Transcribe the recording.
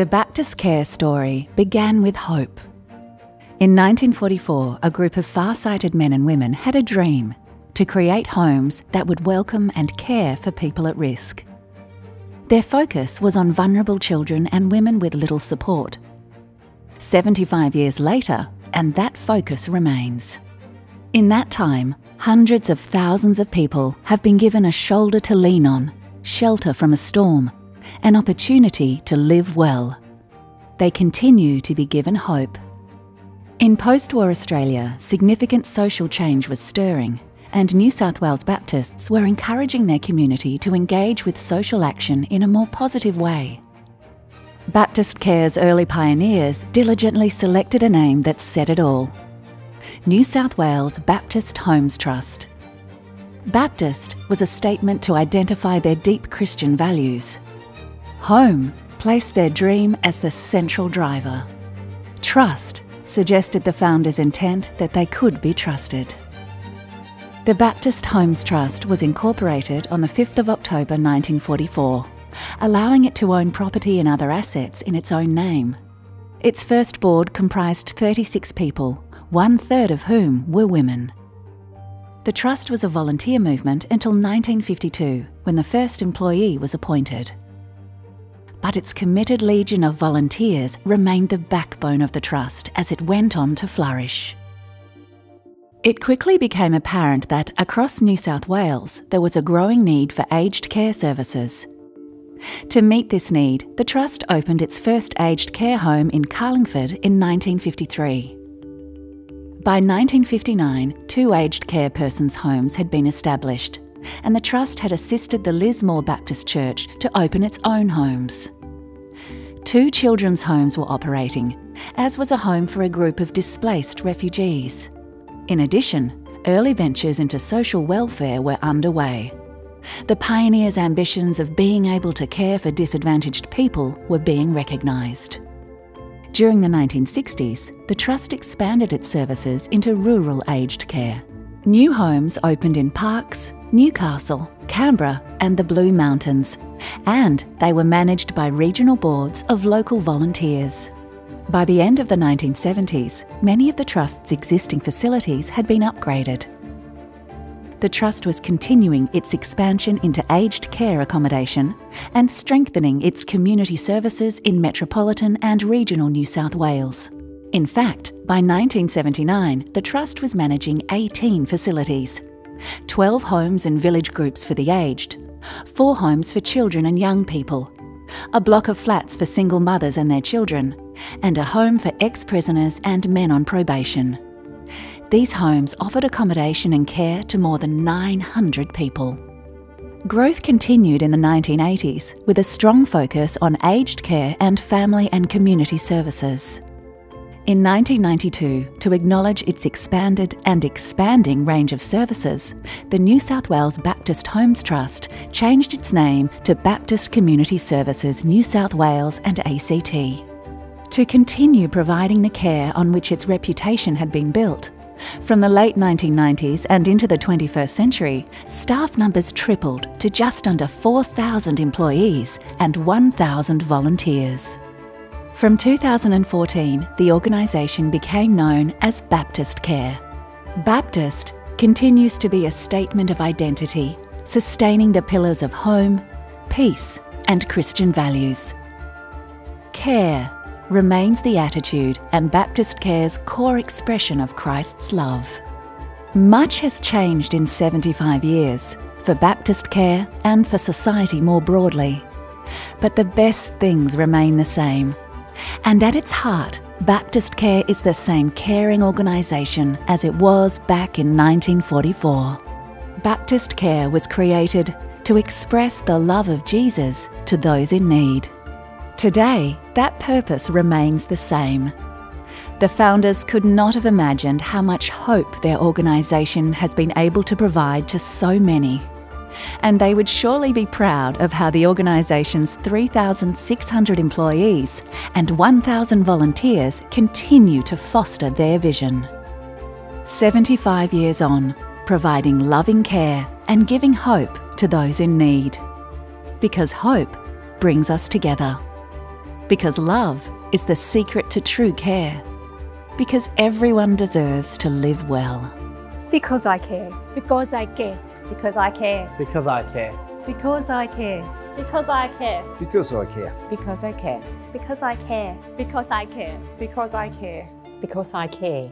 The BaptistCare story began with hope. In 1944, a group of far-sighted men and women had a dream to create homes that would welcome and care for people at risk. Their focus was on vulnerable children and women with little support. 75 years later, and that focus remains. In that time, hundreds of thousands of people have been given a shoulder to lean on, shelter from a storm, an opportunity to live well. They continue to be given hope. In post-war Australia, significant social change was stirring, and New South Wales Baptists were encouraging their community to engage with social action in a more positive way. BaptistCare's early pioneers diligently selected a name that said it all: New South Wales Baptist Homes Trust. Baptist was a statement to identify their deep Christian values. Home placed their dream as the central driver. Trust suggested the founders' intent that they could be trusted. The Baptist Homes Trust was incorporated on the 5th of October 1944, allowing it to own property and other assets in its own name. Its first board comprised 36 people, 1/3 of whom were women. The trust was a volunteer movement until 1952, when the first employee was appointed. But its committed legion of volunteers remained the backbone of the trust as it went on to flourish. It quickly became apparent that across New South Wales there was a growing need for aged care services. To meet this need, the trust opened its first aged care home in Carlingford in 1953. By 1959, 2 aged care persons' homes had been established, and the trust had assisted the Lismore Baptist Church to open its own homes. 2 children's homes were operating, as was a home for a group of displaced refugees. In addition, early ventures into social welfare were underway. The pioneers' ambitions of being able to care for disadvantaged people were being recognised. During the 1960s, the Trust expanded its services into rural aged care. New homes opened in Parkes, Newcastle, Canberra and the Blue Mountains, and they were managed by regional boards of local volunteers. By the end of the 1970s, many of the Trust's existing facilities had been upgraded. The Trust was continuing its expansion into aged care accommodation and strengthening its community services in metropolitan and regional New South Wales. In fact, by 1979, the Trust was managing 18 facilities, 12 homes and village groups for the aged, 4 homes for children and young people, a block of flats for single mothers and their children, and a home for ex-prisoners and men on probation. These homes offered accommodation and care to more than 900 people. Growth continued in the 1980s with a strong focus on aged care and family and community services. In 1992, to acknowledge its expanded and expanding range of services, the New South Wales Baptist Homes Trust changed its name to Baptist Community Services New South Wales and ACT. To continue providing the care on which its reputation had been built, from the late 1990s and into the 21st century, staff numbers tripled to just under 4,000 employees and 1,000 volunteers. From 2014, the organisation became known as BaptistCare. Baptist continues to be a statement of identity, sustaining the pillars of home, peace and Christian values. Care remains the attitude and BaptistCare's core expression of Christ's love. Much has changed in 75 years for BaptistCare and for society more broadly, but the best things remain the same. And at its heart, BaptistCare is the same caring organisation as it was back in 1944. BaptistCare was created to express the love of Jesus to those in need. Today, that purpose remains the same. The founders could not have imagined how much hope their organisation has been able to provide to so many. And they would surely be proud of how the organisation's 3,600 employees and 1,000 volunteers continue to foster their vision. 75 years on, providing loving care and giving hope to those in need. Because hope brings us together. Because love is the secret to true care. Because everyone deserves to live well. Because I care. Because I care. Because I care. Because I care. Because I care. Because I care. Because I care. Because I care. Because I care. Because I care. Because I care. Because I care.